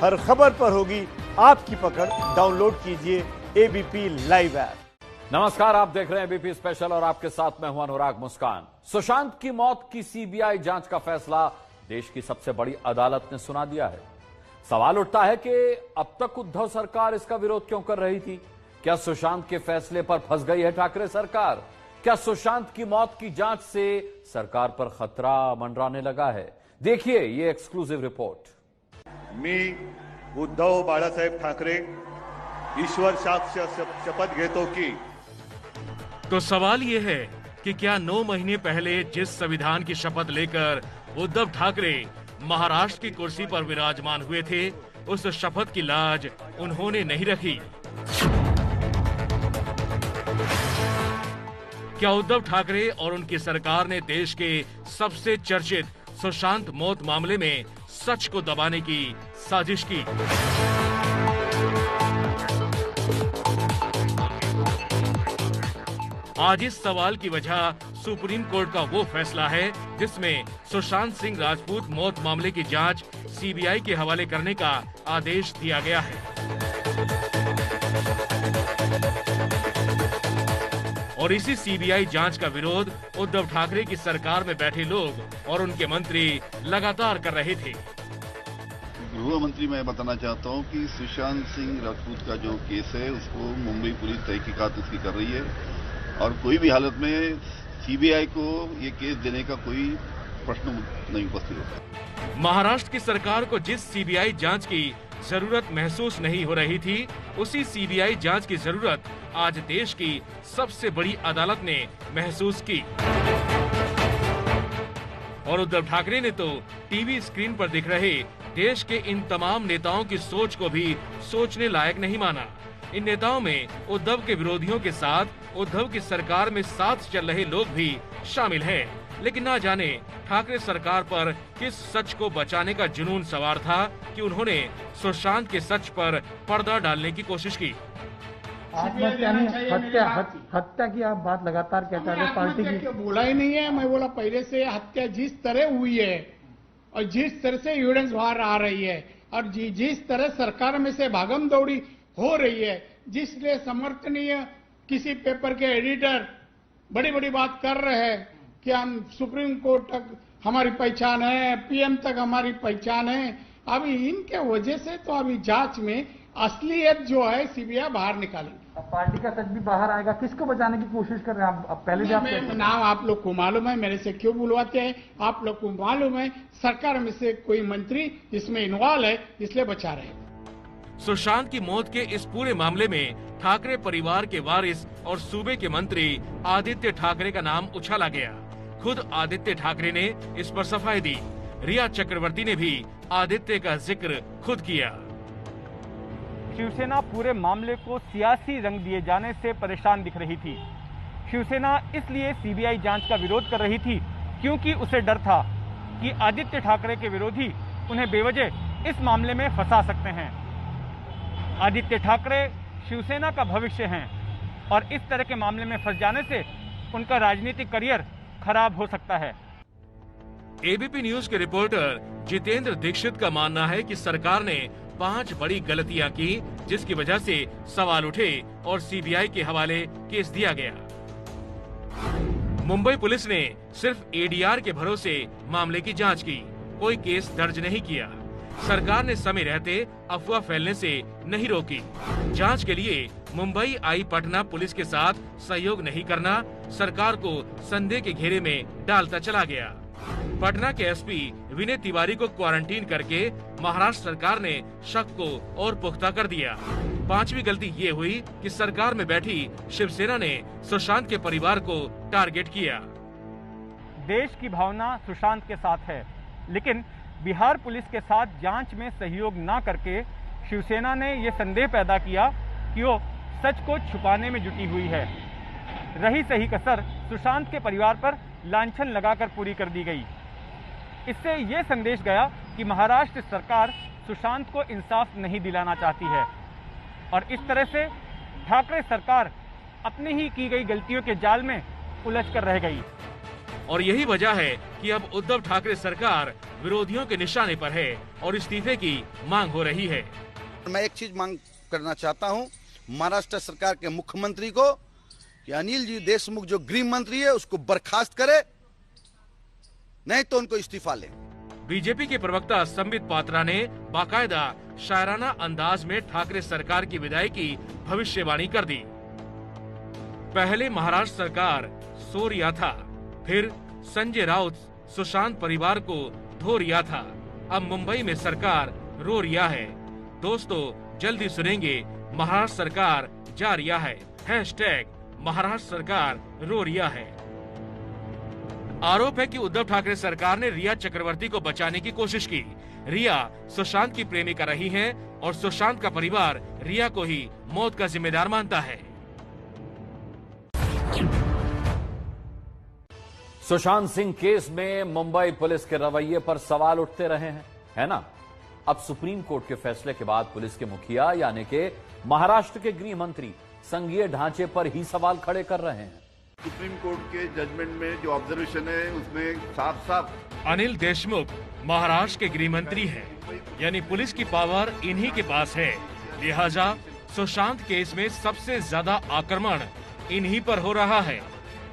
हर खबर पर होगी आपकी पकड़। डाउनलोड कीजिए एबीपी लाइव ऐप। नमस्कार, आप देख रहे हैं एबीपी स्पेशल और आपके साथ मैं हूं अनुराग मुस्कान। सुशांत की मौत की सीबीआई जांच का फैसला देश की सबसे बड़ी अदालत ने सुना दिया है। सवाल उठता है कि अब तक उद्धव सरकार इसका विरोध क्यों कर रही थी? क्या सुशांत के फैसले पर फंस गई है ठाकरे सरकार? क्या सुशांत की मौत की जांच से सरकार पर खतरा मंडराने लगा है? देखिए ये एक्सक्लूसिव रिपोर्ट। मी उद्धव बाळासाहेब ठाकरे ईश्वर साक्ष शपथ घेतो की। तो सवाल ये है कि क्या 9 महीने पहले जिस संविधान की शपथ लेकर उद्धव ठाकरे महाराष्ट्र की कुर्सी पर विराजमान हुए थे, उस शपथ की लाज उन्होंने नहीं रखी? क्या उद्धव ठाकरे और उनकी सरकार ने देश के सबसे चर्चित सुशांत मौत मामले में सच को दबाने की साजिश की? आज इस सवाल की वजह सुप्रीम कोर्ट का वो फैसला है जिसमें सुशांत सिंह राजपूत मौत मामले की जांच सीबीआई के हवाले करने का आदेश दिया गया है। और इसी सीबीआई जांच का विरोध उद्धव ठाकरे की सरकार में बैठे लोग और उनके मंत्री लगातार कर रहे थे। गृह मंत्री, मैं बताना चाहता हूं कि सुशांत सिंह राजपूत का जो केस है उसको मुंबई पुलिस तहकीकात उसकी कर रही है और कोई भी हालत में सीबीआई को ये केस देने का कोई प्रश्न नहीं उपस्थित होता। महाराष्ट्र की सरकार को जिस सीबीआई जांच की जरूरत महसूस नहीं हो रही थी, उसी सीबीआई जांच की जरूरत आज देश की सबसे बड़ी अदालत ने महसूस की। और उद्धव ठाकरे ने तो टीवी स्क्रीन पर दिख रहे देश के इन तमाम नेताओं की सोच को भी सोचने लायक नहीं माना। इन नेताओं में उद्धव के विरोधियों के साथ उद्धव की सरकार में साथ चल रहे लोग भी शामिल हैं। लेकिन ना जाने ठाकरे सरकार पर किस सच को बचाने का जुनून सवार था कि उन्होंने सुशांत के सच पर पर्दा डालने की कोशिश की। हत्या की आप बात लगातार कहते हैं पार्टी की। बोला ही नहीं है। मैं बोला पहले से हत्या जिस तरह हुई है और जिस तरह से एविडेंस बाहर आ रही है और जिस तरह सरकार में से भागम दौड़ी हो रही है, जिसलिए समर्थनीय किसी पेपर के एडिटर बड़ी बड़ी बात कर रहे हैं कि हम सुप्रीम कोर्ट तक हमारी पहचान है, पीएम तक हमारी पहचान है। अभी इनके वजह से तो अभी जांच में असलियत जो है सीबीआई बाहर निकालेगी। पार्टी का सच भी बाहर आएगा। किसको बचाने की कोशिश कर रहे हैं आप? पहले आप नाम आप लोग को मालूम है, मेरे से क्यों बुलवाते हैं? आप लोग को मालूम है सरकार में से कोई मंत्री इसमें इन्वॉल्व है, इसलिए बचा रहे हैं। सुशांत की मौत के इस पूरे मामले में ठाकरे परिवार के वारिस और सूबे के मंत्री आदित्य ठाकरे का नाम उछाला गया। खुद आदित्य ठाकरे ने इस पर सफाई दी। रिया चक्रवर्ती ने भी आदित्य का जिक्र खुद किया। शिवसेना पूरे मामले को सियासी रंग दिए जाने से परेशान दिख रही थी। शिवसेना इसलिए सीबीआई जांच का विरोध कर रही थी क्योंकि उसे डर था कि आदित्य ठाकरे के विरोधी उन्हें बेवजह इस मामले में फंसा सकते हैं। आदित्य ठाकरे शिवसेना का भविष्य हैं और इस तरह के मामले में फंस जाने से उनका राजनीतिक करियर खराब हो सकता है। एबीपी न्यूज के रिपोर्टर जितेंद्र दीक्षित का मानना है कि सरकार ने 5 बड़ी गलतियां की जिसकी वजह से सवाल उठे और सीबीआई के हवाले केस दिया गया। मुंबई पुलिस ने सिर्फ एडीआर के भरोसे मामले की जांच की, कोई केस दर्ज नहीं किया। सरकार ने समय रहते अफवाह फैलने से नहीं रोकी। जांच के लिए मुंबई आई पटना पुलिस के साथ सहयोग नहीं करना सरकार को संदेह के घेरे में डालता चला गया। पटना के एसपी विनय तिवारी को क्वारंटीन करके महाराष्ट्र सरकार ने शक को और पुख्ता कर दिया। 5वीं गलती ये हुई कि सरकार में बैठी शिवसेना ने सुशांत के परिवार को टारगेट किया। देश की भावना सुशांत के साथ है, लेकिन बिहार पुलिस के साथ जांच में सहयोग न करके शिवसेना ने ये संदेह पैदा किया कि वो सच को छुपाने में जुटी हुई है। रही सही कसर सुशांत के परिवार पर लांछन लगाकर पूरी कर दी गई। इससे ये संदेश गया कि महाराष्ट्र सरकार सुशांत को इंसाफ नहीं दिलाना चाहती है और इस तरह से ठाकरे सरकार अपनी ही की गई गलतियों के जाल में उलझकर रह गई। और यही वजह है कि अब उद्धव ठाकरे सरकार विरोधियों के निशाने पर है और इस्तीफे की मांग हो रही है। मैं एक चीज मांग करना चाहता हूं महाराष्ट्र सरकार के मुख्यमंत्री को कि अनिल जी देशमुख जो गृह मंत्री है उसको बर्खास्त करे, नहीं तो उनको इस्तीफा ले। बीजेपी के प्रवक्ता संबित पात्रा ने बाकायदा शायराना अंदाज में ठाकरे सरकार की विदाई की भविष्यवाणी कर दी। पहले महाराष्ट्र सरकार सो रिया था, फिर संजय राउत सुशांत परिवार को धो रिया था, अब मुंबई में सरकार रो रिया है। दोस्तों, जल्दी सुनेंगे महाराष्ट्र सरकार जा रिया है, #महाराष्ट्र सरकार रो रिया है। आरोप है कि उद्धव ठाकरे सरकार ने रिया चक्रवर्ती को बचाने की कोशिश की। रिया सुशांत की प्रेमिका रही है और सुशांत का परिवार रिया को ही मौत का जिम्मेदार मानता है। सुशांत सिंह केस में मुंबई पुलिस के रवैये पर सवाल उठते रहे हैं, है ना? अब सुप्रीम कोर्ट के फैसले के बाद पुलिस के मुखिया यानी कि महाराष्ट्र के गृह मंत्री संघीय ढांचे पर ही सवाल खड़े कर रहे हैं। सुप्रीम कोर्ट के जजमेंट में जो ऑब्जर्वेशन है उसमें साफ साफ अनिल देशमुख महाराष्ट्र के गृह मंत्री हैं, यानी पुलिस की पावर इन्हीं के पास है। लिहाजा सुशांत केस में सबसे ज्यादा आक्रमण इन्हीं पर हो रहा है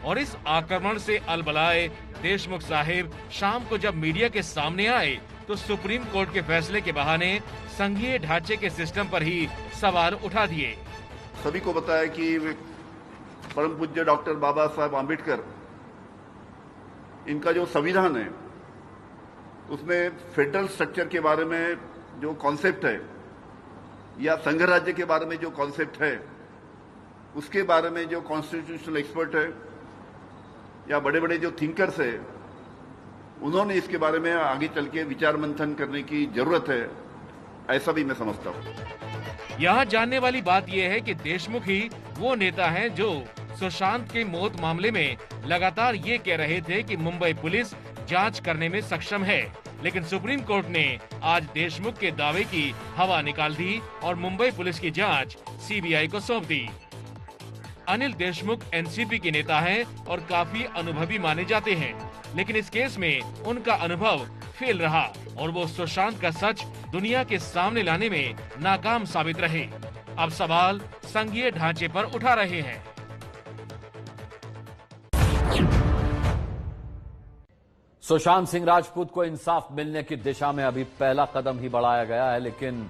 और इस आक्रमण से अलबलाए देशमुख साहिब शाम को जब मीडिया के सामने आए तो सुप्रीम कोर्ट के फैसले के बहाने संघीय ढांचे के सिस्टम पर ही सवाल उठा दिए। सभी को बताया कि परम पूज्य डॉक्टर बाबा साहब आम्बेडकर, इनका जो संविधान है उसमें फेडरल स्ट्रक्चर के बारे में जो कॉन्सेप्ट है या संघ राज्य के बारे में जो कॉन्सेप्ट है उसके बारे में जो कॉन्स्टिट्यूशनल एक्सपर्ट है या बड़े बड़े जो थिंकर्स है उन्होंने इसके बारे में आगे चल के विचार मंथन करने की जरूरत है, ऐसा भी मैं समझता हूं। यहाँ जानने वाली बात यह है कि देशमुख ही वो नेता हैं जो सुशांत के मौत मामले में लगातार ये कह रहे थे कि मुंबई पुलिस जांच करने में सक्षम है, लेकिन सुप्रीम कोर्ट ने आज देशमुख के दावे की हवा निकाल दी और मुंबई पुलिस की जांच सीबीआई को सौंप दी। अनिल देशमुख एनसीपी के नेता हैं और काफी अनुभवी माने जाते हैं, लेकिन इस केस में उनका अनुभव फेल रहा और वो सुशांत का सच दुनिया के सामने लाने में नाकाम साबित रहे। अब सवाल संघीय ढांचे पर उठा रहे हैं। सुशांत सिंह राजपूत को इंसाफ मिलने की दिशा में अभी पहला कदम ही बढ़ाया गया है, लेकिन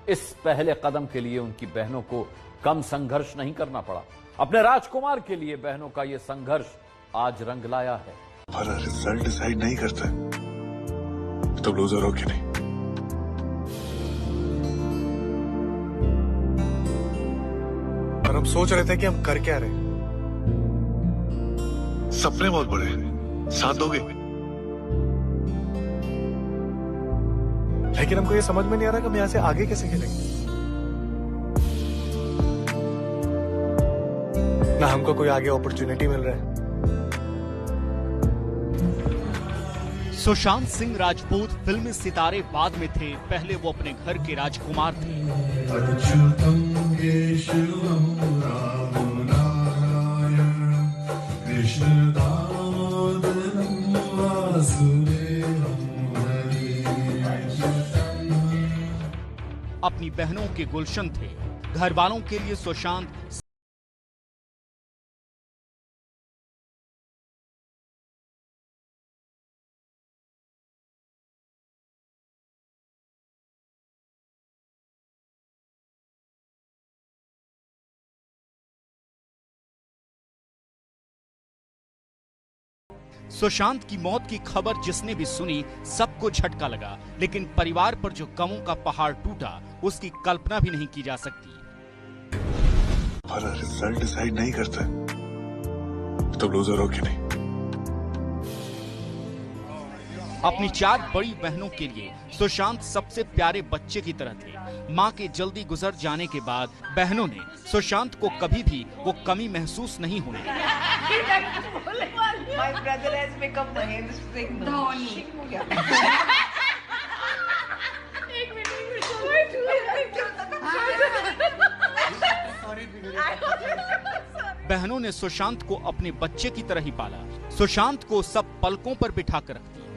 इस पहले कदम के लिए उनकी बहनों को कम संघर्ष नहीं करना पड़ा। अपने राजकुमार के लिए बहनों का यह संघर्ष आज रंग लाया है। हमारा रिजल्ट डिसाइड नहीं करता तो लूजर हो कि नहीं। और हम सोच रहे थे कि हम कर क्या रहे। सपने बहुत बड़े हैं, साथ दोगे? लेकिन हमको ये समझ में नहीं आ रहा कि हम यहां से आगे कैसे खेलेंगे। ना हमको कोई आगे अपॉर्चुनिटी मिल रहा है। सुशांत सिंह राजपूत फिल्मी सितारे बाद में थे, पहले वो अपने घर के राजकुमार थे। अपनी बहनों के गुलशन थे। घर वालों के लिए सुशांत सुशांत की मौत की खबर जिसने भी सुनी सबको झटका लगा, लेकिन परिवार पर जो गमों का पहाड़ टूटा उसकी कल्पना भी नहीं की जा सकती। हमारा रिजल्ट डिसाइड नहीं करता तो लूजर हो कि नहीं। अपनी 4 बड़ी बहनों के लिए सुशांत सबसे प्यारे बच्चे की तरह थे। मां के जल्दी गुजर जाने के बाद बहनों ने सुशांत को कभी भी वो कमी महसूस नहीं होने दी। My brother has become Mahendra Singh Dhoni. बहनों ने सुशांत को अपने बच्चे की तरह ही पाला। सुशांत को सब पलकों पर बिठा कर रख दिया।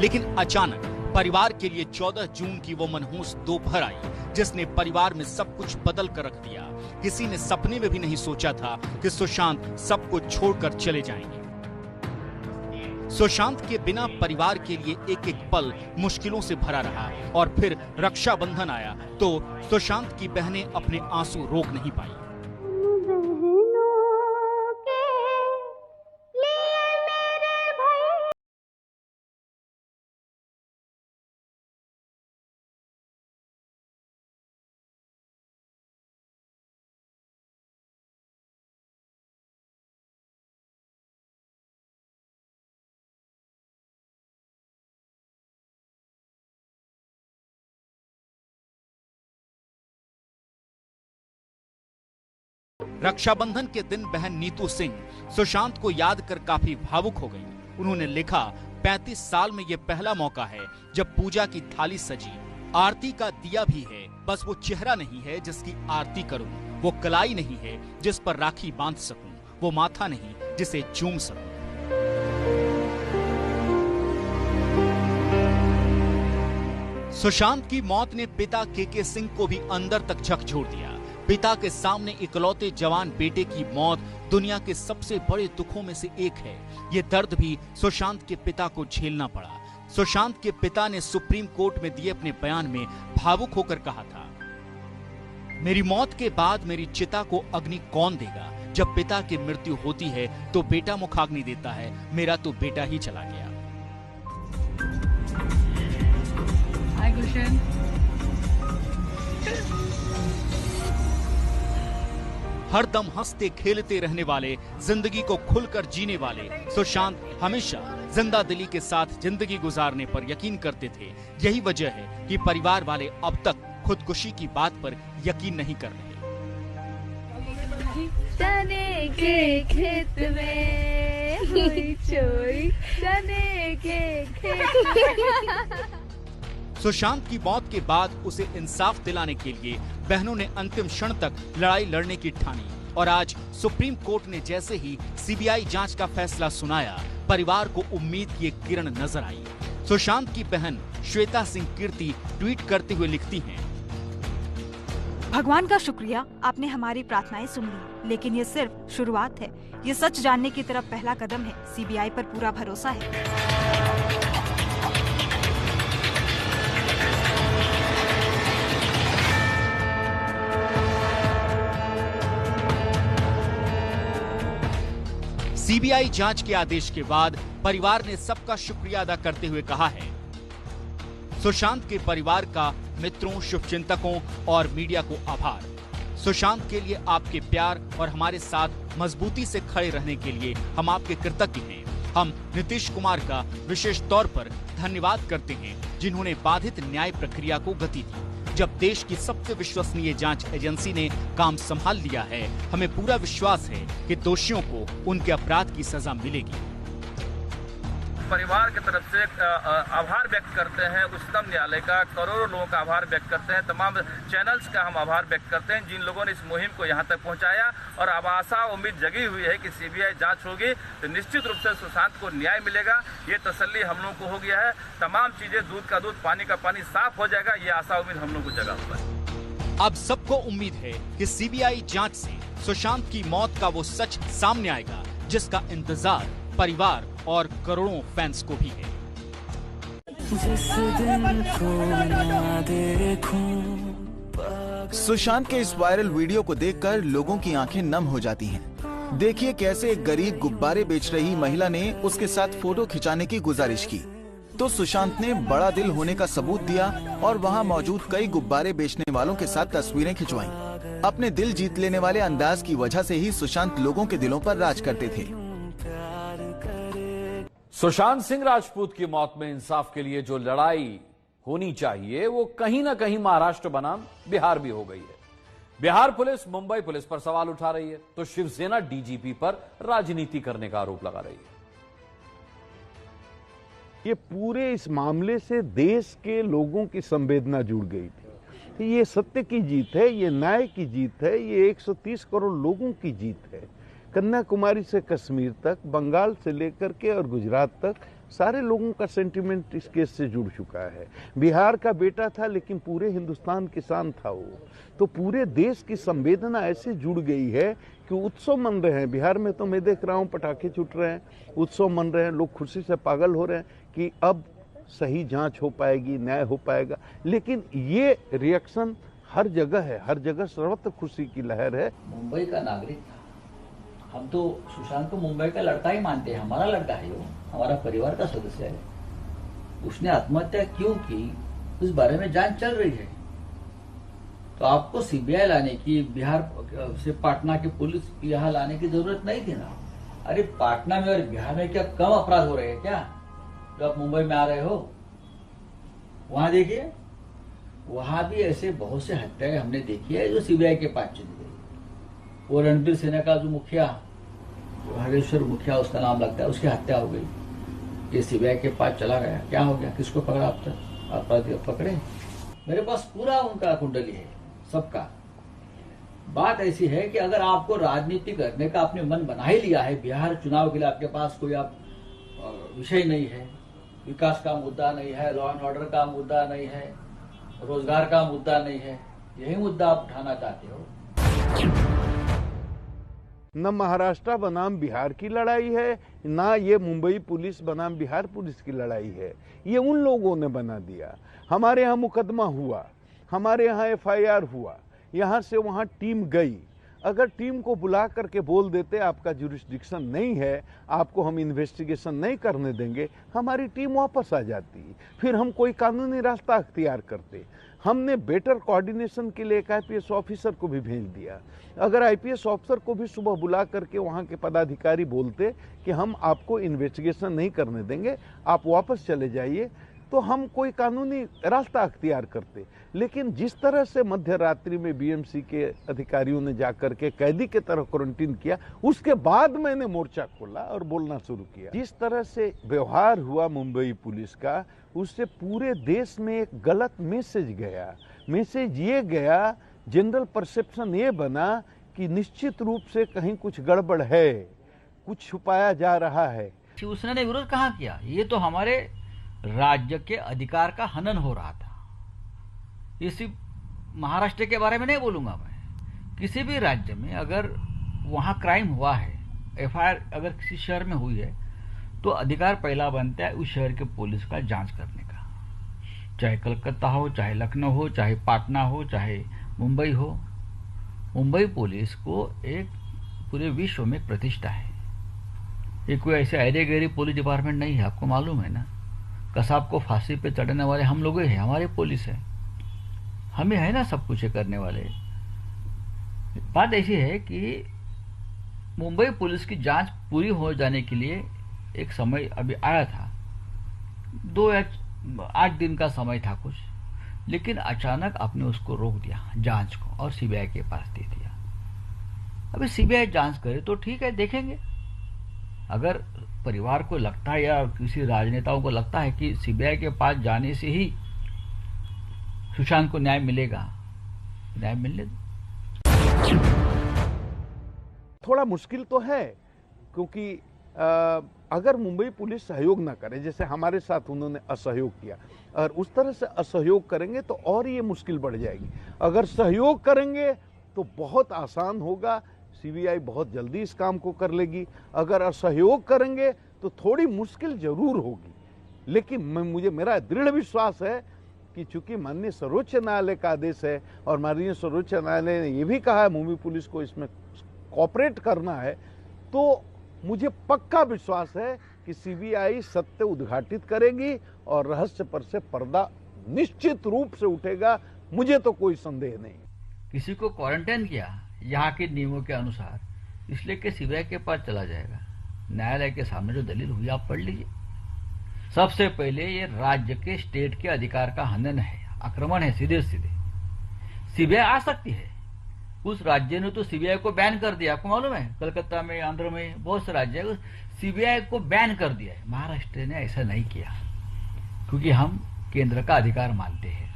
लेकिन अचानक परिवार के लिए 14 जून की वो मनहूस दोपहर आई जिसने परिवार में सब कुछ बदल कर रख दिया। किसी ने सपने में भी नहीं सोचा था कि सुशांत सब कुछ छोड़कर चले जाएंगे। सुशांत के बिना परिवार के लिए एक एक पल मुश्किलों से भरा रहा और फिर रक्षाबंधन आया तो सुशांत की बहनें अपने आंसू रोक नहीं पाई। रक्षाबंधन के दिन बहन नीतू सिंह सुशांत को याद कर काफी भावुक हो गई। उन्होंने लिखा, 35 साल में ये पहला मौका है जब पूजा की थाली सजी, आरती का दिया भी है, बस वो चेहरा नहीं है जिसकी आरती करूं, वो कलाई नहीं है जिस पर राखी बांध सकूं, वो माथा नहीं जिसे चूम सकूं। सुशांत की मौत ने पिता के सिंह को भी अंदर तक झकझोर दिया। पिता के सामने इकलौते जवान बेटे की मौत दुनिया के सबसे बड़े दुखों में से एक है। ये दर्द भी सुशांत के पिता को झेलना पड़ा। सुशांत के पिता ने सुप्रीम कोर्ट में दिए अपने बयान में भावुक होकर कहा था, मेरी मौत के बाद मेरी चिता को अग्नि कौन देगा? जब पिता की मृत्यु होती है तो बेटा मुखाग्नि देता है, मेरा तो बेटा ही चला गया। हाय गुलशन। हर दम हंसते खेलते रहने वाले, जिंदगी को खुलकर जीने वाले सुशांत हमेशा जिंदा दिली के साथ जिंदगी गुजारने पर यकीन करते थे। यही वजह है कि परिवार वाले अब तक खुदकुशी की बात पर यकीन नहीं कर रहे। चने के खेत में हुई चोरी, चने के खेत में। सुशांत की मौत के बाद उसे इंसाफ दिलाने के लिए बहनों ने अंतिम क्षण तक लड़ाई लड़ने की ठानी और आज सुप्रीम कोर्ट ने जैसे ही सीबीआई जांच का फैसला सुनाया, परिवार को उम्मीद की एक किरण नजर आई। सुशांत की बहन श्वेता सिंह कीर्ति ट्वीट करते हुए लिखती हैं, भगवान का शुक्रिया, आपने हमारी प्रार्थनाएं सुन ली, लेकिन ये सिर्फ शुरुआत है। ये सच जानने की तरफ पहला कदम है। सीबीआई पर पूरा भरोसा है। सीबीआई जांच के आदेश के बाद परिवार ने सबका शुक्रिया अदा करते हुए कहा है, सुशांत के परिवार का, मित्रों, शुभचिंतकों और मीडिया को आभार। सुशांत के लिए आपके प्यार और हमारे साथ मजबूती से खड़े रहने के लिए हम आपके कृतज्ञ हैं। हम नीतीश कुमार का विशेष तौर पर धन्यवाद करते हैं जिन्होंने बाधित न्याय प्रक्रिया को गति दी। जब देश की सबसे विश्वसनीय जांच एजेंसी ने काम संभाल लिया है, हमें पूरा विश्वास है कि दोषियों को उनके अपराध की सजा मिलेगी। परिवार की तरफ से आभार व्यक्त करते हैं उच्चतम न्यायालय का, करोड़ों लोगों का आभार व्यक्त करते हैं, तमाम चैनल्स का हम आभार व्यक्त करते हैं जिन लोगों ने इस मुहिम को यहाँ तक पहुँचाया। और अब आशा उम्मीद जगी हुई है कि सीबीआई जांच होगी तो निश्चित रूप से सुशांत को न्याय मिलेगा। ये तसल्ली हम लोगों को हो गया है। तमाम चीजें, दूध का दूध, पानी का पानी साफ हो जाएगा, ये आशा उम्मीद हम लोगों को जगा हुआ है। अब सबको उम्मीद है कि सीबीआई जांच से सुशांत की मौत का वो सच सामने आएगा जिसका इंतजार परिवार और करोड़ों फैंस को भी है। सुशांत के इस वायरल वीडियो को देखकर लोगों की आंखें नम हो जाती हैं। देखिए कैसे एक गरीब गुब्बारे बेच रही महिला ने उसके साथ फोटो खिंचाने की गुजारिश की तो सुशांत ने बड़ा दिल होने का सबूत दिया और वहां मौजूद कई गुब्बारे बेचने वालों के साथ तस्वीरें खिंचवाईं। अपने दिल जीत लेने वाले अंदाज की वजह से ही सुशांत लोगों के दिलों पर राज करते थे। सुशांत सिंह राजपूत की मौत में इंसाफ के लिए जो लड़ाई होनी चाहिए वो कहीं ना कहीं महाराष्ट्र बनाम बिहार भी हो गई है। बिहार पुलिस मुंबई पुलिस पर सवाल उठा रही है तो शिवसेना डीजीपी पर राजनीति करने का आरोप लगा रही है। ये पूरे इस मामले से देश के लोगों की संवेदना जुड़ गई थी। ये सत्य की जीत है, ये न्याय की जीत है, ये 130 करोड़ लोगों की जीत है। कन्याकुमारी से कश्मीर तक, बंगाल से लेकर के और गुजरात तक सारे लोगों का सेंटिमेंट इस केस से जुड़ चुका है। बिहार का बेटा था लेकिन पूरे हिंदुस्तान किसान था वो। तो पूरे देश की संवेदना ऐसे जुड़ गई है कि उत्सव मन रहे हैं। बिहार में तो मैं देख रहा हूँ पटाखे छूट रहे हैं, उत्सव मन रहे हैं, लोग खुशी से पागल हो रहे हैं कि अब सही जांच हो पाएगी, न्याय हो पाएगा। लेकिन ये रिएक्शन हर जगह है, हर जगह सर्वत्र खुशी की लहर है। मुंबई का नागरिक था, हम तो सुशांत को मुंबई का लड़का ही मानते हैं, हमारा लड़का है वो, हमारा परिवार का सदस्य है। उसने आत्महत्या क्यों की उस बारे में जांच चल रही है। तो आपको सीबीआई लाने की, बिहार से पटना की पुलिस यहाँ लाने की जरूरत नहीं थी ना। अरे पटना में और बिहार में क्या कम अपराध हो रहे हैं क्या जो आप मुंबई में आ रहे हो? वहां देखिए, वहां भी ऐसे बहुत से हत्याएं हमने देखी है जो सीबीआई के पास चली गई। वो रणबीर सेना का जो मुखिया, हरेश्वर मुखिया उसका नाम लगता है, उसकी हत्या हो गई, ये सीबीआई के पास चला गया। क्या हो गया, किसको पकड़ा अब तक? अपराधी पकड़े? मेरे पास पूरा उनका कुंडली है सबका। बात ऐसी है कि अगर आपको राजनीति करने का आपने मन बना ही लिया है, बिहार चुनाव के लिए आपके पास कोई आप विषय नहीं है, विकास का मुद्दा नहीं है, लॉ एंड ऑर्डर का मुद्दा नहीं है, रोजगार का मुद्दा नहीं है, यही मुद्दा आप उठाना चाहते हो। न महाराष्ट्र बनाम बिहार की लड़ाई है, ना ये मुंबई पुलिस बनाम बिहार पुलिस की लड़ाई है। ये उन लोगों ने बना दिया। हमारे यहाँ मुकदमा हुआ, हमारे यहाँ एफआईआर हुआ, यहाँ से वहाँ टीम गई। अगर टीम को बुला करके बोल देते आपका जुरिस्डिक्शन नहीं है, आपको हम इन्वेस्टिगेशन नहीं करने देंगे, हमारी टीम वापस आ जाती, फिर हम कोई कानूनी रास्ता अख्तियार करते। हमने बेटर कोऑर्डिनेशन के लिए एक आईपीएस ऑफिसर को भी भेज दिया। अगर आईपीएस ऑफिसर को भी सुबह बुला करके वहाँ के पदाधिकारी बोलते कि हम आपको इन्वेस्टिगेशन नहीं करने देंगे, आप वापस चले जाइए, तो हम कोई कानूनी रास्ता अख्तियार करते। लेकिन जिस तरह से मध्य रात्रि में बीएमसी के अधिकारियों ने जाकर के कैदी के तरह क्वारंटीन किया, उसके बाद मैंने मोर्चा खोला और बोलना शुरू किया। जिस तरह से व्यवहार हुआ मुंबई पुलिस का, उससे पूरे देश में एक गलत मैसेज गया। मैसेज ये गया, जनरल परसेप्शन ये बना कि निश्चित रूप से कहीं कुछ गड़बड़ है, कुछ छुपाया जा रहा है। शिवसेना ने विरोध कहाँ किया? ये तो हमारे राज्य के अधिकार का हनन हो रहा था। ये सिर्फ महाराष्ट्र के बारे में नहीं बोलूंगा मैं, किसी भी राज्य में अगर वहां क्राइम हुआ है, एफआईआर अगर किसी शहर में हुई है, तो अधिकार पहला बनता है उस शहर के पुलिस का जांच करने का। चाहे कलकत्ता हो, चाहे लखनऊ हो, चाहे पटना हो, चाहे मुंबई हो। मुंबई पुलिस को एक पूरे विश्व में प्रतिष्ठा है। ये कोई ऐसे अरे गहरी पुलिस डिपार्टमेंट नहीं है, आपको मालूम है ना। कसाब को फांसी पे चढ़ने वाले हम लोग हैं, हमारे पुलिस है, हमें है ना सब कुछ करने वाले। बात ऐसी है कि मुंबई पुलिस की जांच पूरी हो जाने के लिए एक समय अभी आया था, 2 या 8 दिन का समय था कुछ, लेकिन अचानक आपने उसको रोक दिया जांच को और सीबीआई के पास दे दिया। अभी सीबीआई जांच करे तो ठीक है, देखेंगे। अगर परिवार को लगता है या किसी राजनेताओं को लगता है कि सीबीआई के पास जाने से ही सुशांत को न्याय मिलेगा, न्याय मिलने दो। थोड़ा मुश्किल तो है, क्योंकि अगर मुंबई पुलिस सहयोग ना करे, जैसे हमारे साथ उन्होंने असहयोग किया, और उस तरह से असहयोग करेंगे तो और ये मुश्किल बढ़ जाएगी। अगर सहयोग करेंगे तो बहुत आसान होगा, सीबीआई बहुत जल्दी इस काम को कर लेगी। अगर असहयोग करेंगे तो थोड़ी मुश्किल जरूर होगी, लेकिन मुझे मेरा दृढ़ विश्वास है कि चूंकि माननीय सर्वोच्च न्यायालय का आदेश है और माननीय सर्वोच्च न्यायालय ने यह भी कहा है मुंबई पुलिस को इसमें कोऑपरेट करना है, तो मुझे पक्का विश्वास है कि सीबीआई सत्य उद्घाटित करेगी और रहस्य पर से पर्दा निश्चित रूप से उठेगा, मुझे तो कोई संदेह नहीं। किसी को क्वारंटाइन किया यहाँ के नियमों के अनुसार, इसलिए कि सीबीआई के पास चला जाएगा। न्यायालय के सामने जो दलील हुई आप पढ़ लीजिए। सबसे पहले ये राज्य के स्टेट के अधिकार का हनन है, आक्रमण है सीधे सीधे। सीबीआई आ सकती है, उस राज्य ने तो सीबीआई को बैन कर दिया, आपको मालूम है, कलकत्ता में, आंध्र में बहुत से राज्य सीबीआई को बैन कर दिया है। महाराष्ट्र ने ऐसा नहीं किया। क्योंकि हम केंद्र का अधिकार मानते हैं,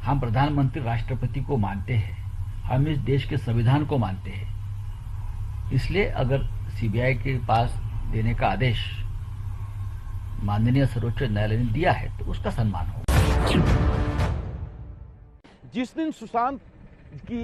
हम प्रधानमंत्री राष्ट्रपति को मानते हैं, हम इस देश के संविधान को मानते हैं। इसलिए अगर सीबीआई के पास देने का आदेश माननीय सर्वोच्च न्यायालय ने दिया है तो उसका सम्मान हो। जिस दिन सुशांत की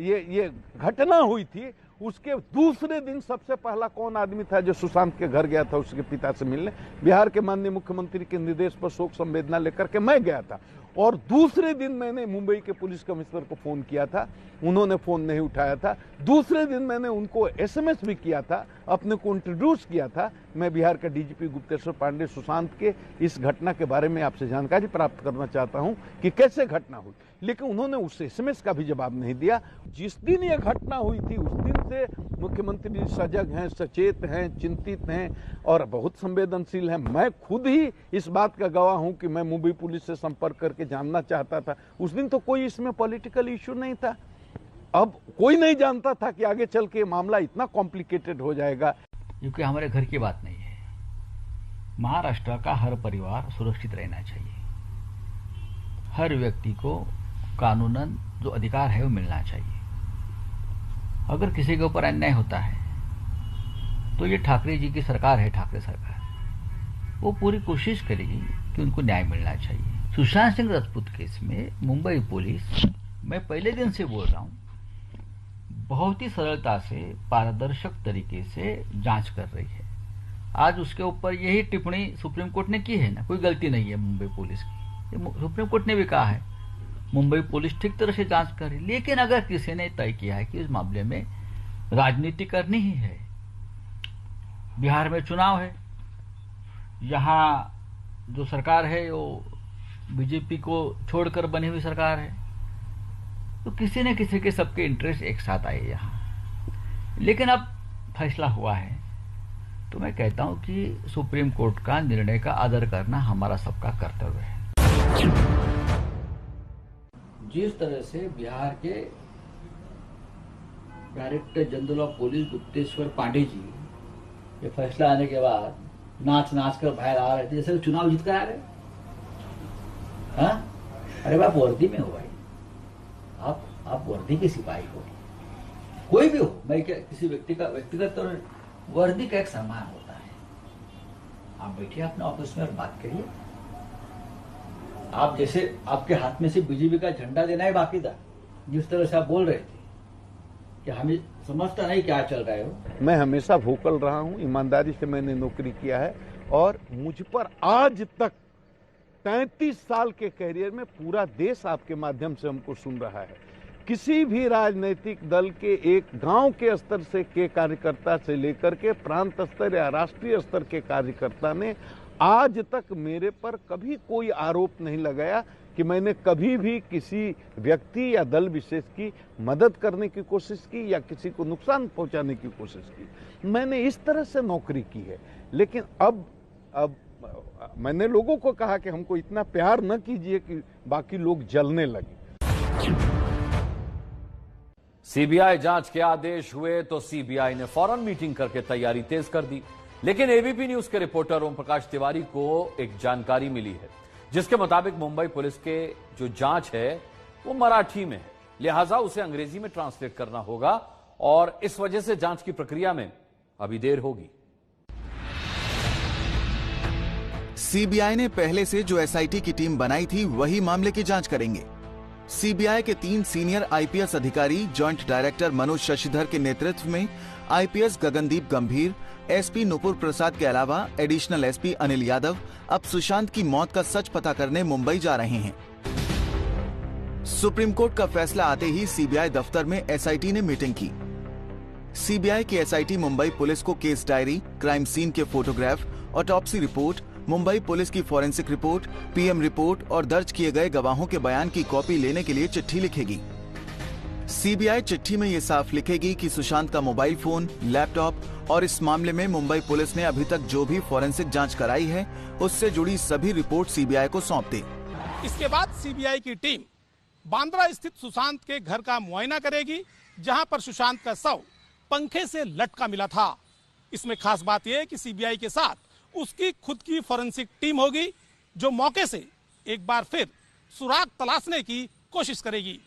ये घटना हुई थी उसके दूसरे दिन सबसे पहला कौन आदमी था जो सुशांत के घर गया था उसके पिता से मिलने? बिहार के माननीय मुख्यमंत्री के निर्देश पर शोक संवेदना लेकर के मैं गया था। और दूसरे दिन मैंने मुंबई के पुलिस कमिश्नर को फोन किया था, उन्होंने फोन नहीं उठाया था। दूसरे दिन मैंने उनको एसएमएस भी किया था, अपने को इंट्रोड्यूस किया था। मैं बिहार का डीजीपी गुप्तेश्वर पांडे सुशांत के इस घटना के बारे में आपसे जानकारी प्राप्त करना चाहता हूं कि कैसे घटना हुई, लेकिन उन्होंने उस एसएमएस का भी जवाब नहीं दिया। जिस दिन ये घटना हुई थी उस दिन से मुख्यमंत्री सजग हैं, सचेत हैं, चिंतित हैं और बहुत संवेदनशील हैं। मैं खुद ही इस बात का गवाह हूं कि मैं मुंबई पुलिस से संपर्क करके जानना चाहता था। उस दिन तो कोई इसमें पॉलिटिकल इश्यू नहीं था। अब कोई नहीं जानता था कि आगे चल के मामला इतना कॉम्प्लिकेटेड हो जाएगा। क्योंकि हमारे घर की बात नहीं है। महाराष्ट्र का हर परिवार सुरक्षित रहना चाहिए, हर व्यक्ति को कानूनन जो अधिकार है वो मिलना चाहिए। अगर किसी के ऊपर अन्याय होता है तो ये ठाकरे जी की सरकार है, ठाकरे सरकार, वो पूरी कोशिश करेगी कि उनको न्याय मिलना चाहिए। सुशांत सिंह राजपूत केस में मुंबई पुलिस, मैं पहले दिन से बोल रहा हूं, बहुत ही सरलता से पारदर्शक तरीके से जांच कर रही है। आज उसके ऊपर यही टिप्पणी सुप्रीम कोर्ट ने की है ना, कोई गलती नहीं है मुंबई पुलिस की। सुप्रीम कोर्ट ने भी कहा है मुंबई पुलिस ठीक तरह से जांच कर रही। लेकिन अगर किसी ने तय किया है कि इस मामले में राजनीति करनी ही है, बिहार में चुनाव है, यहाँ जो सरकार है वो बीजेपी को छोड़कर बनी हुई सरकार है, तो किसी न किसी के सबके इंटरेस्ट एक साथ आए यहाँ। लेकिन अब फैसला हुआ है तो मैं कहता हूं कि सुप्रीम कोर्ट का निर्णय का आदर करना हमारा सबका कर्तव्य है। जिस तरह से बिहार के director general of police Gupteshwar Pandey ji ये फैसला आने के बाद नाच नाच कर बाहर आ रहे थे, जैसे चुनाव जीत कर आ रहे। हाँ, अरे आप वर्दी में हो भाई, आप वर्दी के सिपाही हो, कोई भी हो, मैं किसी व्यक्ति का व्यक्तिगत तौर वर्दी का एक सम्मान होता है। आप बैठिए अपने ऑफिस में और बात करिए। आप जैसे आपके हाथ में से बीजेपी का झंडा देना ही बाकी था, जिस तरह से आप बोल रहे थे कि हमें समझता नहीं क्या चल रहा है। मैं हमेशा वोकल रहा हूं, ईमानदारी से मैंने नौकरी किया है और मुझ पर आज तक 33 साल के कैरियर में पूरा देश आपके माध्यम से हमको सुन रहा है। किसी भी राजनीतिक दल के एक गांव के स्तर से के कार्यकर्ता से लेकर के प्रांत स्तर या राष्ट्रीय स्तर के कार्यकर्ता ने आज तक मेरे पर कभी कोई आरोप नहीं लगाया कि मैंने कभी भी किसी व्यक्ति या दल विशेष की मदद करने की कोशिश की या किसी को नुकसान पहुंचाने की कोशिश की। मैंने इस तरह से नौकरी की है। लेकिन अब मैंने लोगों को कहा कि हमको इतना प्यार न कीजिए कि बाकी लोग जलने लगे। सीबीआई जांच के आदेश हुए तो सीबीआई ने फौरन मीटिंग करके तैयारी तेज कर दी। लेकिन एबीपी न्यूज के रिपोर्टर ओम प्रकाश तिवारी को एक जानकारी मिली है जिसके मुताबिक मुंबई पुलिस के जो जांच है वो मराठी में है, लिहाजा उसे अंग्रेजी में ट्रांसलेट करना होगा और इस वजह से जांच की प्रक्रिया में अभी देर होगी। सीबीआई ने पहले से जो एसआईटी की टीम बनाई थी वही मामले की जांच करेंगे। सीबीआई के 3 सीनियर आईपीएस अधिकारी जॉइंट डायरेक्टर मनोज शशिधर के नेतृत्व में आईपीएस गगनदीप गंभीर, एसपी नुपुर प्रसाद के अलावा एडिशनल एसपी अनिल यादव अब सुशांत की मौत का सच पता करने मुंबई जा रहे हैं। सुप्रीम कोर्ट का फैसला आते ही सीबीआई दफ्तर में एसआईटी ने मीटिंग की। सीबीआई की एसआईटी मुंबई पुलिस को केस डायरी, क्राइम सीन के photograph, autopsy report, Mumbai police की फॉरेंसिक रिपोर्ट, पीएम रिपोर्ट और दर्ज किए गए गवाहों के बयान की कॉपी लेने के लिए चिट्ठी लिखेगी। सीबीआई चिट्ठी में ये साफ लिखेगी कि सुशांत का मोबाइल फोन, लैपटॉप और इस मामले में मुंबई पुलिस ने अभी तक जो भी फॉरेंसिक जांच कराई है उससे जुड़ी सभी रिपोर्ट सीबीआई को सौंप दे। इसके बाद सीबीआई की टीम बांद्रा स्थित सुशांत के घर का मुआयना करेगी, जहां पर सुशांत का शव पंखे से लटका मिला था। इसमें खास बात यह है कि सीबीआई के साथ उसकी खुद की फॉरेंसिक टीम होगी, जो मौके से एक बार फिर सुराग तलाशने की कोशिश करेगी।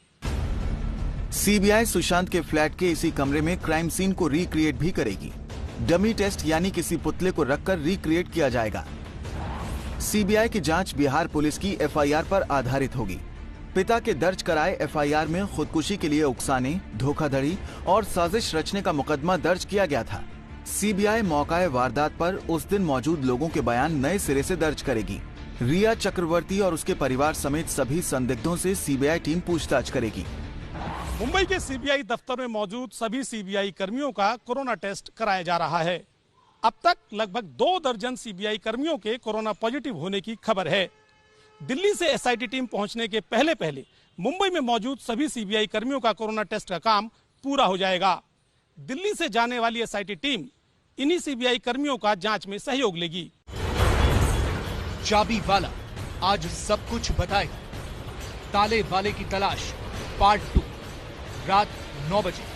सीबीआई सुशांत के फ्लैट के इसी कमरे में क्राइम सीन को रिक्रिएट भी करेगी। डमी टेस्ट यानी किसी पुतले को रखकर रिक्रिएट किया जाएगा। सीबीआई की जांच बिहार पुलिस की एफआईआर पर आधारित होगी। पिता के दर्ज कराए एफआईआर में खुदकुशी के लिए उकसाने, धोखाधड़ी और साजिश रचने का मुकदमा दर्ज किया गया था। सीबीआई मौकाए वारदात पर उस दिन मौजूद लोगों के बयान नए सिरे से दर्ज करेगी। रिया चक्रवर्ती और उसके परिवार समेत सभी संदिग्धों से सीबीआई टीम पूछताछ करेगी। मुंबई के सीबीआई दफ्तर में मौजूद सभी सीबीआई कर्मियों का कोरोना टेस्ट कराया जा रहा है। अब तक लगभग 2 दर्जन सीबीआई कर्मियों के कोरोना पॉजिटिव होने की खबर है। दिल्ली से एसआईटी टीम पहुंचने के पहले मुंबई में मौजूद सभी सीबीआई कर्मियों का कोरोना टेस्ट का काम पूरा हो जाएगा। दिल्ली से जाने वाली एसआईटी टीम इन्हीं सीबीआई कर्मियों का जांच में सहयोग लेगी। चाबी वाला आज सब कुछ बताएगा। ताले वाले की तलाश पार्ट 2 रात 9 बजे।